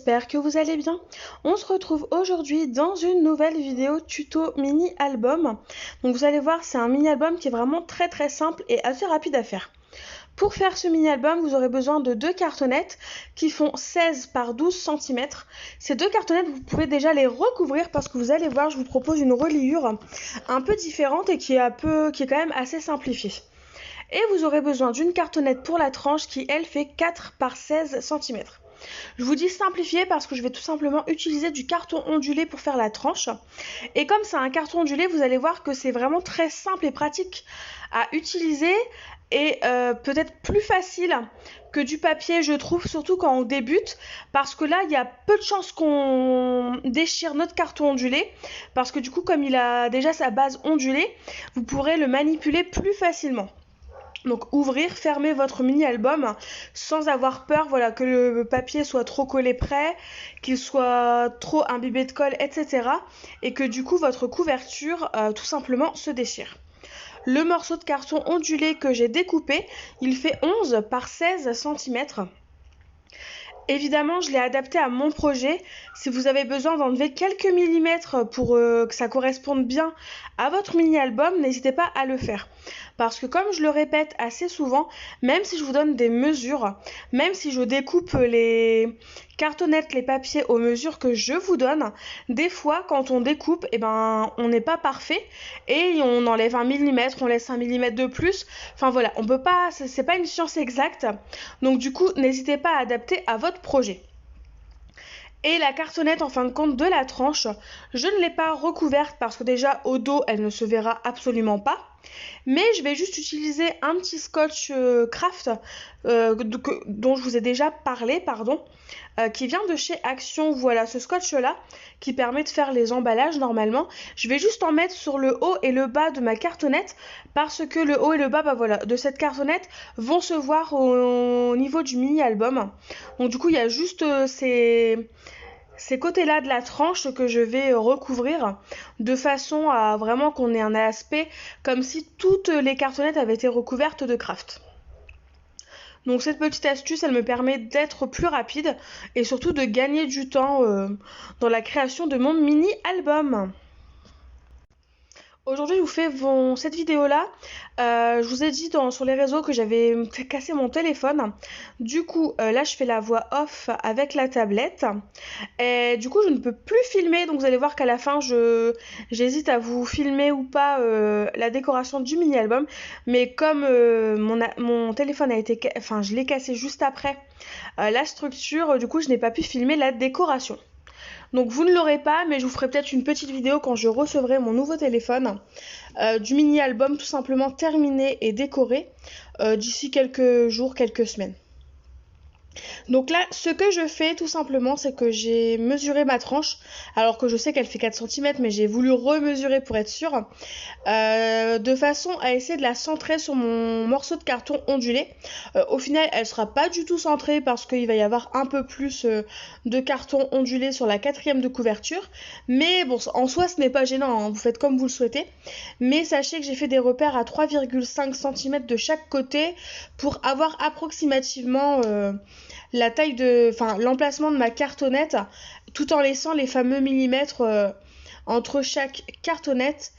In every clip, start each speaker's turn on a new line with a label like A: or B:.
A: j'espère que vous allez bien. On se retrouve aujourd'hui dans une nouvelle vidéo tuto mini album. Donc vous allez voir, c'est un mini album qui est vraiment très simple et assez rapide à faire. Pour faire ce mini album, vous aurez besoin de deux cartonnettes qui font 16 par 12 cm. Ces deux cartonnettes, vous pouvez déjà les recouvrir parce que vous allez voir, je vous propose une reliure un peu différente et qui est quand même assez simplifiée. Et vous aurez besoin d'une cartonnette pour la tranche qui, elle, fait 4 par 16 cm. Je vous dis simplifié parce que je vais tout simplement utiliser du carton ondulé pour faire la tranche. Et comme c'est un carton ondulé, vous allez voir que c'est vraiment très simple et pratique à utiliser et peut-être plus facile que du papier, je trouve, surtout quand on débute, parce que là, il y a peu de chances qu'on déchire notre carton ondulé, parce que du coup, comme il a déjà sa base ondulée, vous pourrez le manipuler plus facilement. Donc ouvrir, fermer votre mini-album sans avoir peur, voilà, que le papier soit trop collé près, qu'il soit trop imbibé de colle, etc. Et que du coup votre couverture tout simplement se déchire. Le morceau de carton ondulé que j'ai découpé, il fait 11 par 16 cm. Évidemment, je l'ai adapté à mon projet. Si vous avez besoin d'enlever quelques millimètres pour que ça corresponde bien à votre mini-album, n'hésitez pas à le faire. Parce que comme je le répète assez souvent, même si je vous donne des mesures, même si je découpe les cartonnettes, les papiers aux mesures que je vous donne, des fois quand on découpe, on n'est pas parfait et on enlève 1 mm, on laisse 1 mm de plus. Enfin voilà, on peut pas, c'est pas une science exacte. Donc du coup, n'hésitez pas à adapter à votre projet. Et la cartonnette en fin de compte de la tranche, je ne l'ai pas recouverte parce que déjà au dos elle ne se verra absolument pas. Mais je vais juste utiliser un petit scotch craft dont je vous ai déjà parlé, qui vient de chez Action. Voilà, ce scotch là qui permet de faire les emballages normalement. Je vais juste en mettre sur le haut et le bas de ma cartonnette parce que le haut et le bas de cette cartonnette vont se voir au niveau du mini album. Donc du coup il y a juste ces côtés-là de la tranche que je vais recouvrir de façon à vraiment qu'on ait un aspect comme si toutes les cartonnettes avaient été recouvertes de craft. Donc cette petite astuce, elle me permet d'être plus rapide et surtout de gagner du temps dans la création de mon mini album. Aujourd'hui, je vous fais cette vidéo-là. Je vous ai dit sur les réseaux que j'avais cassé mon téléphone. Du coup, là, je fais la voix off avec la tablette. Et du coup, je ne peux plus filmer. Donc, vous allez voir qu'à la fin, j'hésite à vous filmer ou pas la décoration du mini-album. Mais comme mon téléphone a été... Enfin, je l'ai cassé juste après la structure. Du coup, je n'ai pas pu filmer la décoration. Donc vous ne l'aurez pas, mais je vous ferai peut-être une petite vidéo quand je recevrai mon nouveau téléphone du mini-album tout simplement terminé et décoré d'ici quelques jours, quelques semaines. Donc là, ce que je fais tout simplement, c'est que j'ai mesuré ma tranche, alors que je sais qu'elle fait 4 cm, mais j'ai voulu remesurer pour être sûre, de façon à essayer de la centrer sur mon morceau de carton ondulé. Au final, elle sera pas du tout centrée parce qu'il va y avoir un peu plus de carton ondulé sur la 4e de couverture. Mais bon, en soi, ce n'est pas gênant, hein, vous faites comme vous le souhaitez. Mais sachez que j'ai fait des repères à 3,5 cm de chaque côté pour avoir approximativement la taille l'emplacement de ma cartonnette, tout en laissant les fameux millimètres entre chaque cartonnette.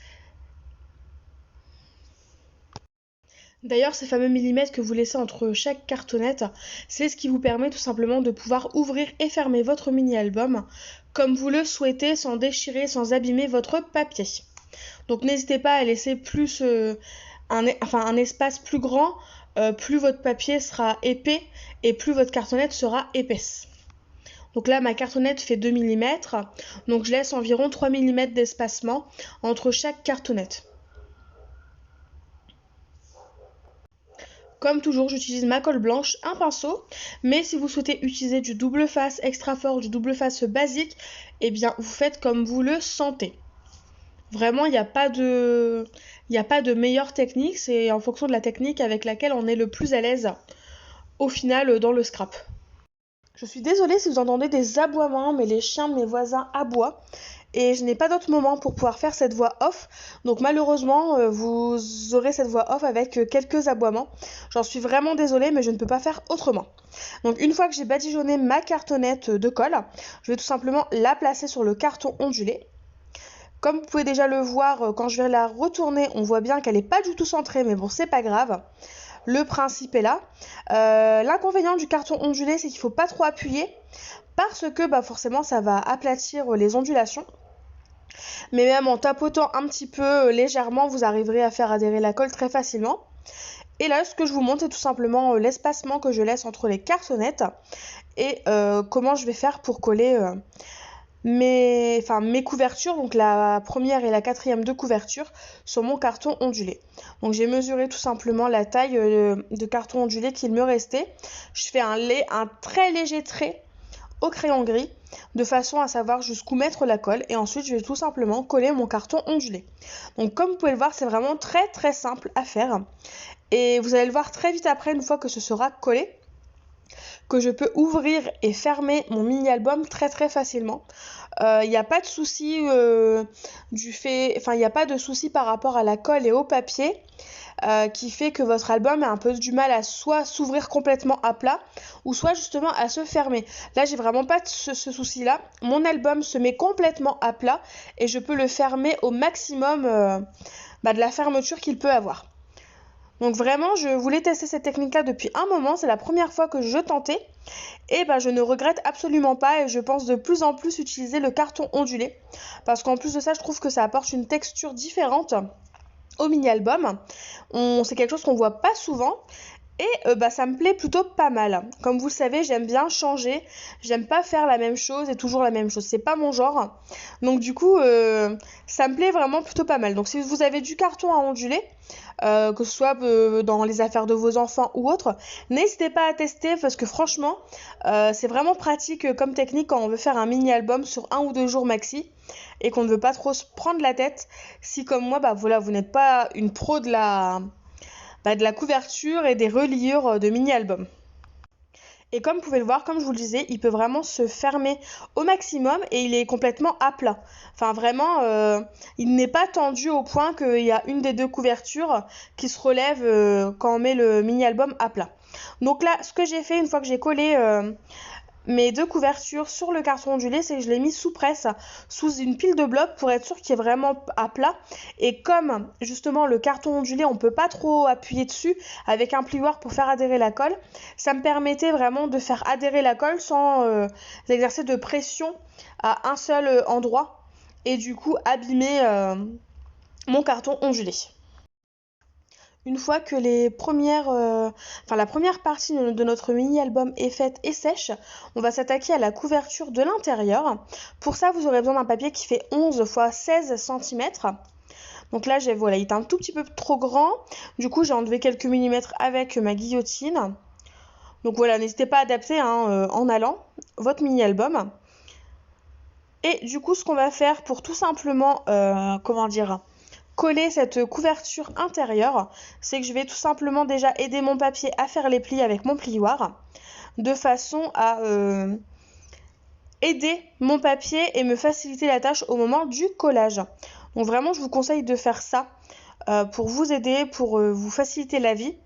A: D'ailleurs, ces fameux millimètres que vous laissez entre chaque cartonnette, c'est ce qui vous permet tout simplement de pouvoir ouvrir et fermer votre mini-album comme vous le souhaitez, sans déchirer, sans abîmer votre papier. Donc n'hésitez pas à laisser plus un espace plus grand, plus votre papier sera épais et plus votre cartonnette sera épaisse. Donc là, ma cartonnette fait 2 mm, donc je laisse environ 3 mm d'espacement entre chaque cartonnette. Comme toujours, j'utilise ma colle blanche, un pinceau, mais si vous souhaitez utiliser du double face extra fort, du double face basique, eh bien vous faites comme vous le sentez. Vraiment, il n'y a pas de meilleure technique, c'est en fonction de la technique avec laquelle on est le plus à l'aise au final dans le scrap. Je suis désolée si vous entendez des aboiements, mais les chiens de mes voisins aboient. et je n'ai pas d'autre moment pour pouvoir faire cette voix off. Donc malheureusement, vous aurez cette voix off avec quelques aboiements. J'en suis vraiment désolée, mais je ne peux pas faire autrement. Donc une fois que j'ai badigeonné ma cartonnette de colle, je vais tout simplement la placer sur le carton ondulé. Comme vous pouvez déjà le voir, quand je vais la retourner, on voit bien qu'elle n'est pas du tout centrée, mais bon, c'est pas grave. Le principe est là. L'inconvénient du carton ondulé, c'est qu'il ne faut pas trop appuyer parce que forcément, ça va aplatir les ondulations. Mais même en tapotant un petit peu légèrement, vous arriverez à faire adhérer la colle très facilement. Et là, ce que je vous montre, c'est tout simplement l'espacement que je laisse entre les cartonnettes et comment je vais faire pour coller mes couvertures, donc la première et la quatrième de couverture, sur mon carton ondulé. Donc j'ai mesuré tout simplement la taille de carton ondulé qu'il me restait. Je fais un très léger trait au crayon gris de façon à savoir jusqu'où mettre la colle, et ensuite je vais tout simplement coller mon carton ondulé. Donc comme vous pouvez le voir, c'est vraiment très très simple à faire, et vous allez le voir très vite après, une fois que ce sera collé, que je peux ouvrir et fermer mon mini album très très facilement. Il n'y a pas de souci il n'y a pas de souci par rapport à la colle et au papier qui fait que votre album a un peu du mal à soit s'ouvrir complètement à plat ou soit justement à se fermer. Là, j'ai vraiment pas ce souci-là. Mon album se met complètement à plat et je peux le fermer au maximum de la fermeture qu'il peut avoir. Donc vraiment, je voulais tester cette technique-là depuis un moment. C'est la première fois que je tentais. Et je ne regrette absolument pas, et je pense de plus en plus utiliser le carton ondulé. Parce qu'en plus de ça, je trouve que ça apporte une texture différente au mini-album. C'est quelque chose qu'on voit pas souvent. Et ça me plaît plutôt pas mal. Comme vous le savez, j'aime bien changer. J'aime pas faire la même chose et toujours la même chose. C'est pas mon genre. Donc du coup, ça me plaît vraiment plutôt pas mal. Donc si vous avez du carton à onduler, que ce soit dans les affaires de vos enfants ou autres, n'hésitez pas à tester, parce que franchement, c'est vraiment pratique comme technique quand on veut faire un mini-album sur 1 ou 2 jours maxi et qu'on ne veut pas trop se prendre la tête. Si comme moi, vous n'êtes pas une pro de la couverture et des reliures de mini-albums. Et comme vous pouvez le voir, comme je vous le disais, il peut vraiment se fermer au maximum et il est complètement à plat. Enfin vraiment, il n'est pas tendu au point qu'il y a une des deux couvertures qui se relève quand on met le mini-album à plat. Donc là, ce que j'ai fait une fois que j'ai collé mes deux couvertures sur le carton ondulé, c'est que je l'ai mis sous presse, sous une pile de blocs, pour être sûr qu'il est vraiment à plat. Et comme justement le carton ondulé, on peut pas trop appuyer dessus avec un plioir pour faire adhérer la colle, ça me permettait vraiment de faire adhérer la colle sans exercer de pression à un seul endroit et du coup abîmer mon carton ondulé. Une fois que la première partie de notre mini-album est faite et sèche, on va s'attaquer à la couverture de l'intérieur. Pour ça, vous aurez besoin d'un papier qui fait 11 x 16 cm. Donc là, il est un tout petit peu trop grand. Du coup, j'ai enlevé quelques millimètres avec ma guillotine. Donc voilà, n'hésitez pas à adapter en allant votre mini-album. Et du coup, ce qu'on va faire pour tout simplement, coller cette couverture intérieure, c'est que je vais tout simplement déjà aider mon papier à faire les plis avec mon plioir, de façon à aider mon papier et me faciliter la tâche au moment du collage. Donc vraiment, je vous conseille de faire ça pour vous aider, pour vous faciliter la vie.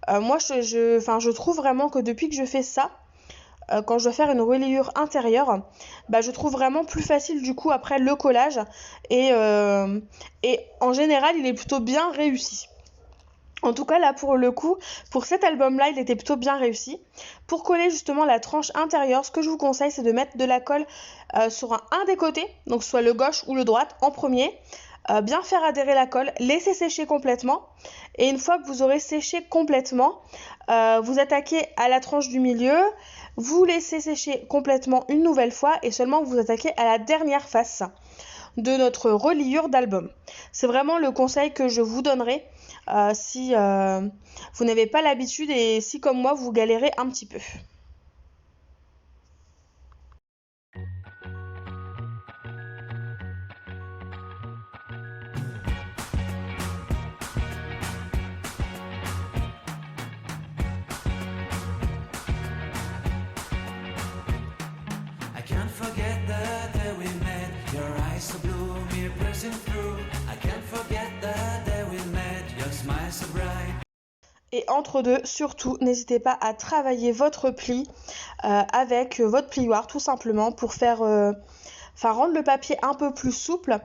A: Moi, je trouve vraiment que depuis que je fais ça, quand je dois faire une reliure intérieure, je trouve vraiment plus facile du coup après le collage, et en général il est plutôt bien réussi. En tout cas là, pour le coup, pour cet album là, il était plutôt bien réussi. Pour coller justement la tranche intérieure, ce que je vous conseille, c'est de mettre de la colle sur un des côtés, donc soit le gauche ou le droite en premier. Bien faire adhérer la colle, laisser sécher complètement, et une fois que vous aurez séché complètement, vous attaquez à la tranche du milieu, vous laissez sécher complètement une nouvelle fois, et seulement vous attaquez à la dernière face de notre reliure d'album. C'est vraiment le conseil que je vous donnerai si vous n'avez pas l'habitude et si comme moi vous galérez un petit peu.
B: I can't forget the day we met, your eyes so blue.
A: Et entre deux, surtout, n'hésitez pas à travailler votre pli avec votre plioir tout simplement pour faire, rendre le papier un peu plus souple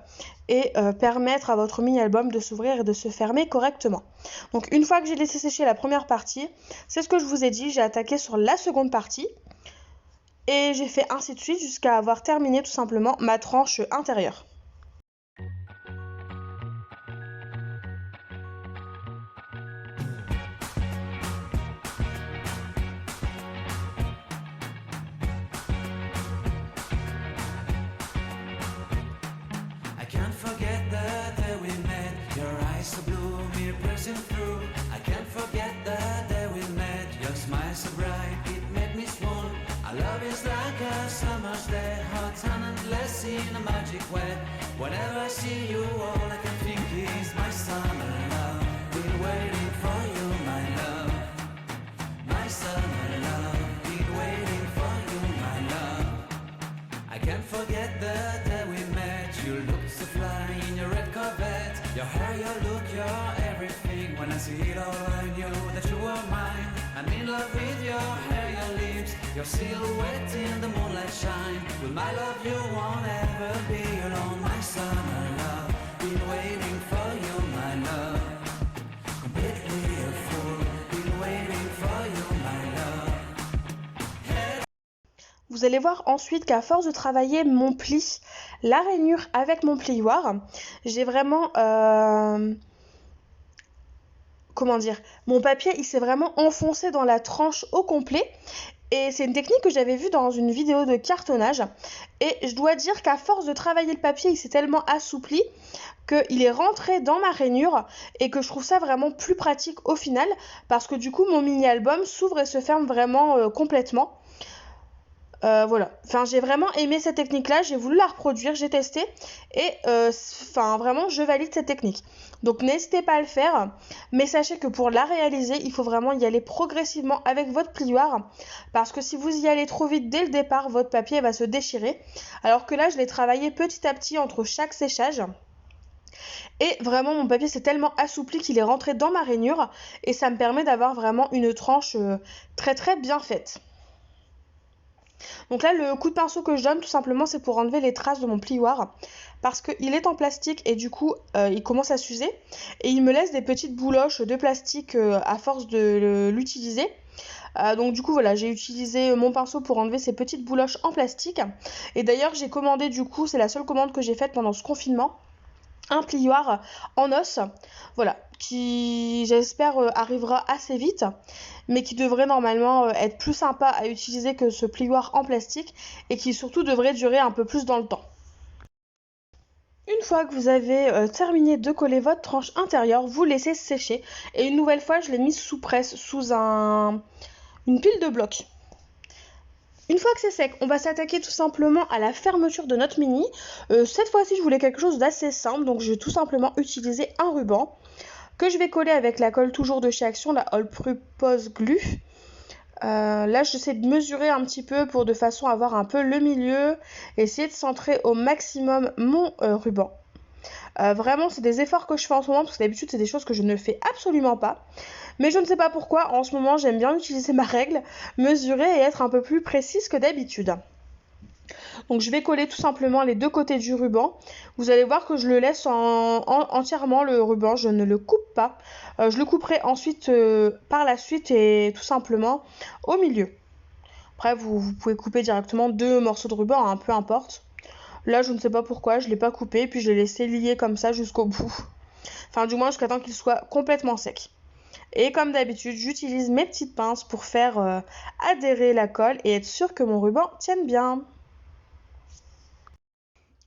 A: et permettre à votre mini-album de s'ouvrir et de se fermer correctement. Donc une fois que j'ai laissé sécher la première partie, c'est ce que je vous ai dit, j'ai attaqué sur la seconde partie et j'ai fait ainsi de suite jusqu'à avoir terminé tout simplement ma tranche intérieure.
B: Whenever I see you, all I can think is my summer love. Been waiting for you, my love. My summer love. Been waiting for you, my love. I can't forget the day we met. You looked so fly in your red Corvette. Your hair, your look, your everything. When I see it all, I knew that you were mine. I'm in love with your hair, your lips, your silhouette in the moonlight shine. With my love, you won't ever be alone. My summer love, been waiting for you, my love. Completely a fool, been waiting for you, my love.
A: Vous allez voir ensuite qu'à force de travailler mon pli, la rainure avec mon plioir, j'ai vraiment... comment dire, mon papier il s'est vraiment enfoncé dans la tranche au complet et c'est une technique que j'avais vue dans une vidéo de cartonnage et je dois dire qu'à force de travailler le papier il s'est tellement assoupli qu'il est rentré dans ma rainure et que je trouve ça vraiment plus pratique au final parce que du coup mon mini album s'ouvre et se ferme vraiment complètement. Voilà, j'ai vraiment aimé cette technique là, j'ai voulu la reproduire, j'ai testé et vraiment je valide cette technique. Donc n'hésitez pas à le faire, mais sachez que pour la réaliser, il faut vraiment y aller progressivement avec votre plioir parce que si vous y allez trop vite dès le départ, votre papier va se déchirer. Alors que là, je l'ai travaillé petit à petit entre chaque séchage. Et vraiment mon papier s'est tellement assoupli qu'il est rentré dans ma rainure et ça me permet d'avoir vraiment une tranche très très bien faite. Donc là, le coup de pinceau que je donne, tout simplement, c'est pour enlever les traces de mon plioir. Parce qu'il est en plastique et du coup, il commence à s'user. Et il me laisse des petites bouloches de plastique à force de l'utiliser. Donc du coup, voilà, j'ai utilisé mon pinceau pour enlever ces petites bouloches en plastique. Et d'ailleurs, j'ai commandé, du coup, c'est la seule commande que j'ai faite pendant ce confinement, un plioir en os, voilà, qui j'espère arrivera assez vite, mais qui devrait normalement être plus sympa à utiliser que ce plioir en plastique et qui surtout devrait durer un peu plus dans le temps. Une fois que vous avez terminé de coller votre tranche intérieure, vous laissez sécher et une nouvelle fois je l'ai mise sous presse, sous une pile de blocs. Une fois que c'est sec, on va s'attaquer tout simplement à la fermeture de notre mini. Cette fois-ci, je voulais quelque chose d'assez simple, donc je vais tout simplement utiliser un ruban que je vais coller avec la colle toujours de chez Action, la All Purpose Glue. Là, j'essaie de mesurer un petit peu pour de façon à avoir un peu le milieu, essayer de centrer au maximum mon ruban. Vraiment, c'est des efforts que je fais en ce moment parce que d'habitude, c'est des choses que je ne fais absolument pas. Mais je ne sais pas pourquoi, en ce moment, j'aime bien utiliser ma règle, mesurer et être un peu plus précise que d'habitude. Donc je vais coller tout simplement les deux côtés du ruban. Vous allez voir que je le laisse entièrement le ruban, je ne le coupe pas. Je le couperai ensuite par la suite et tout simplement au milieu. Après vous pouvez couper directement deux morceaux de ruban, hein, peu importe. Là je ne sais pas pourquoi, je ne l'ai pas coupé, puis je l'ai laissé lier comme ça jusqu'au bout. Enfin du moins jusqu'à temps qu'il soit complètement sec. Et comme d'habitude, j'utilise mes petites pinces pour faire adhérer la colle et être sûr que mon ruban tienne bien.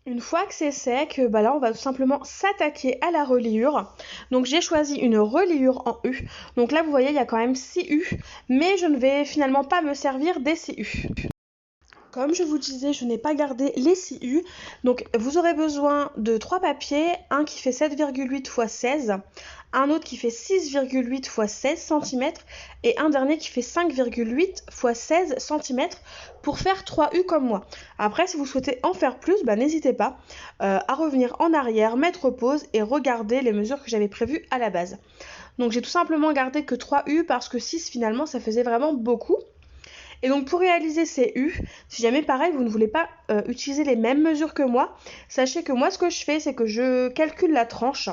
A: Une fois que c'est sec, là on va tout simplement s'attaquer à la reliure. Donc j'ai choisi une reliure en U. Donc là vous voyez il y a quand même 6 U, mais je ne vais finalement pas me servir des 6 U. Comme je vous disais, je n'ai pas gardé les 6 U. Donc vous aurez besoin de 3 papiers, un qui fait 7,8 x 16, un autre qui fait 6,8 x 16 cm et un dernier qui fait 5,8 x 16 cm pour faire 3 U comme moi. Après, si vous souhaitez en faire plus, n'hésitez pas à revenir en arrière, mettre pause et regarder les mesures que j'avais prévues à la base. Donc j'ai tout simplement gardé que 3 U parce que 6 finalement ça faisait vraiment beaucoup. Et donc pour réaliser ces U, si jamais pareil vous ne voulez pas utiliser les mêmes mesures que moi, sachez que moi ce que je fais c'est que je calcule la tranche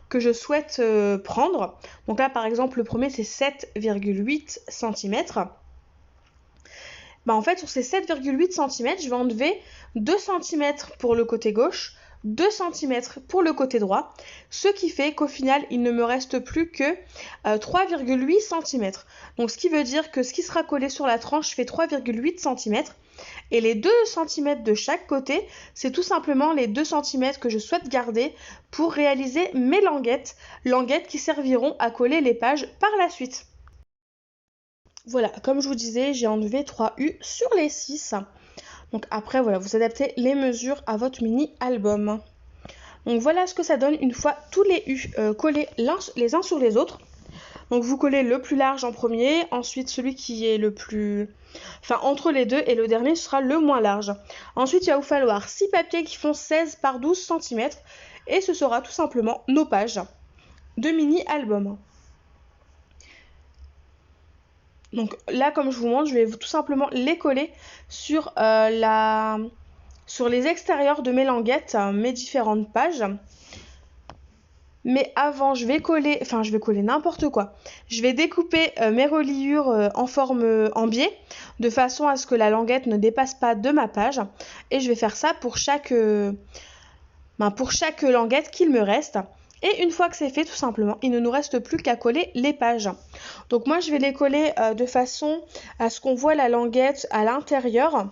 A: que je souhaite prendre. Donc là par exemple le premier c'est 7,8 cm. Bah en fait sur ces 7,8 cm je vais enlever 2 cm pour le côté gauche, 2 cm pour le côté droit, ce qui fait qu'au final il ne me reste plus que 3,8 cm. Donc ce qui veut dire que ce qui sera collé sur la tranche fait 3,8 cm et les 2 cm de chaque côté, c'est tout simplement les 2 cm que je souhaite garder pour réaliser mes languettes qui serviront à coller les pages par la suite. Voilà, comme je vous disais, j'ai enlevé 3 U sur les 6. Donc après, voilà, vous adaptez les mesures à votre mini-album. Donc voilà ce que ça donne une fois tous les U collés les uns sur les autres. Donc vous collez le plus large en premier, ensuite celui qui est le plus... Enfin entre les deux, et le dernier sera le moins large. Ensuite il va vous falloir 6 papiers qui font 16 par 12 cm et ce sera tout simplement nos pages de mini-album. Donc là comme je vous montre, je vais tout simplement les coller sur, sur les extérieurs de mes languettes, mes différentes pages. Mais avant, je vais coller n'importe quoi. Je vais découper mes reliures en forme en biais, de façon à ce que la languette ne dépasse pas de ma page. Et je vais faire ça pour chaque languette qu'il me reste. Et une fois que c'est fait, tout simplement, il ne nous reste plus qu'à coller les pages. Donc moi, je vais les coller de façon à ce qu'on voit la languette à l'intérieur.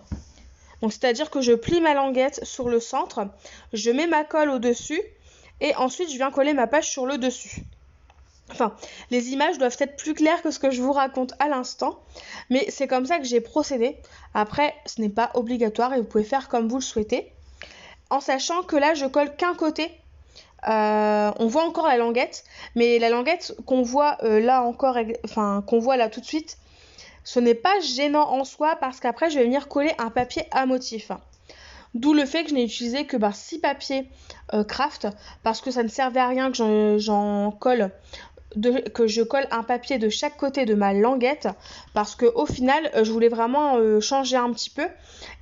A: Donc c'est-à-dire que je plie ma languette sur le centre, je mets ma colle au-dessus, et ensuite je viens coller ma page sur le dessus. Enfin, les images doivent être plus claires que ce que je vous raconte à l'instant, mais c'est comme ça que j'ai procédé. Après, ce n'est pas obligatoire et vous pouvez faire comme vous le souhaitez. En sachant que là, je colle qu'un côté. On voit encore la languette, mais la languette qu'on voit qu'on voit là tout de suite, ce n'est pas gênant en soi parce qu'après, je vais venir coller un papier à motif. D'où le fait que je n'ai utilisé que 6 papiers craft parce que ça ne servait à rien que que je colle un papier de chaque côté de ma languette parce que au final je voulais vraiment changer un petit peu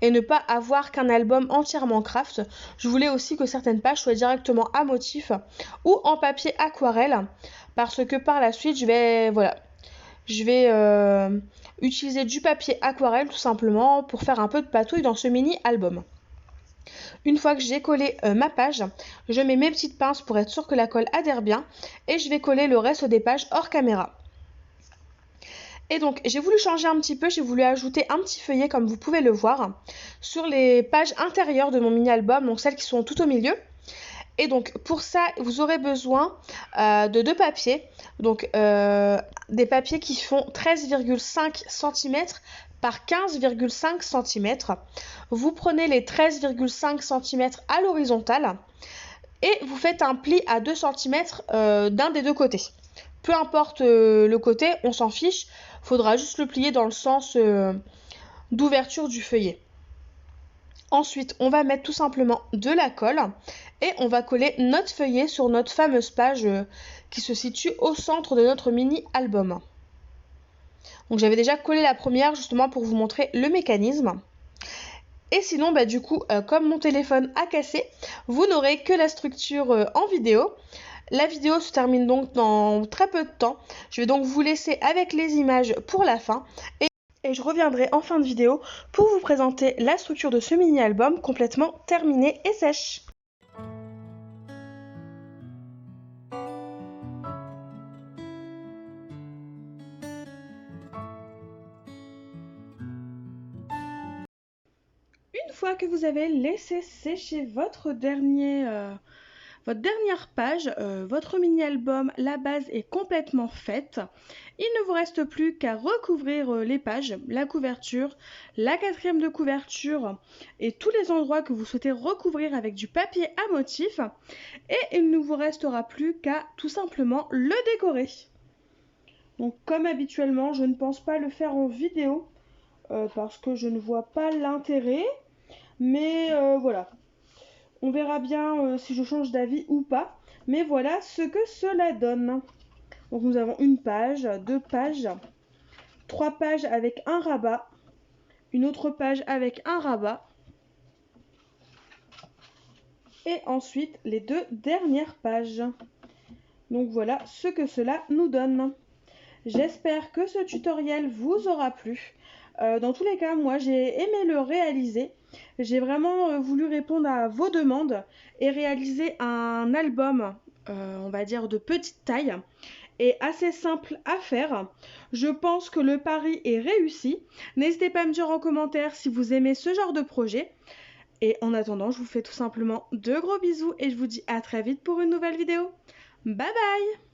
A: et ne pas avoir qu'un album entièrement craft. Je voulais aussi que certaines pages soient directement à motif ou en papier aquarelle parce que par la suite je vais utiliser du papier aquarelle tout simplement pour faire un peu de patouille dans ce mini album. Une fois que j'ai collé ma page, je mets mes petites pinces pour être sûr que la colle adhère bien et je vais coller le reste des pages hors caméra. Et donc j'ai voulu changer un petit peu, j'ai voulu ajouter un petit feuillet comme vous pouvez le voir sur les pages intérieures de mon mini-album, donc celles qui sont tout au milieu. Et donc pour ça, vous aurez besoin de 2 papiers, donc des papiers qui font 13,5 cm par 15,5 cm. Vous prenez les 13,5 cm à l'horizontale et vous faites un pli à 2 cm d'un des deux côtés. Peu importe le côté, on s'en fiche, il faudra juste le plier dans le sens d'ouverture du feuillet. Ensuite, on va mettre tout simplement de la colle et on va coller notre feuillet sur notre fameuse page qui se situe au centre de notre mini-album. Donc j'avais déjà collé la première justement pour vous montrer le mécanisme. Et sinon, du coup, comme mon téléphone a cassé, vous n'aurez que la structure en vidéo. La vidéo se termine donc dans très peu de temps. Je vais donc vous laisser avec les images pour la fin. Et je reviendrai en fin de vidéo pour vous présenter la structure de ce mini-album complètement terminée et sèche. Une fois que vous avez laissé sécher votre dernière page, votre mini-album, la base est complètement faite. Il ne vous reste plus qu'à recouvrir les pages, la couverture, la quatrième de couverture et tous les endroits que vous souhaitez recouvrir avec du papier à motif. Et il ne vous restera plus qu'à tout simplement le décorer. Donc comme habituellement, je ne pense pas le faire en vidéo parce que je ne vois pas l'intérêt. Mais voilà. On verra bien si je change d'avis ou pas. Mais voilà ce que cela donne. Donc nous avons une page, 2 pages, 3 pages avec un rabat, une autre page avec un rabat, et ensuite les 2 dernières pages. Donc voilà ce que cela nous donne. J'espère que ce tutoriel vous aura plu. Dans tous les cas, moi j'ai aimé le réaliser. J'ai vraiment voulu répondre à vos demandes et réaliser un album, on va dire de petite taille et assez simple à faire. Je pense que le pari est réussi. N'hésitez pas à me dire en commentaire si vous aimez ce genre de projet. Et en attendant, je vous fais tout simplement de gros bisous et je vous dis à très vite pour une nouvelle vidéo. Bye bye!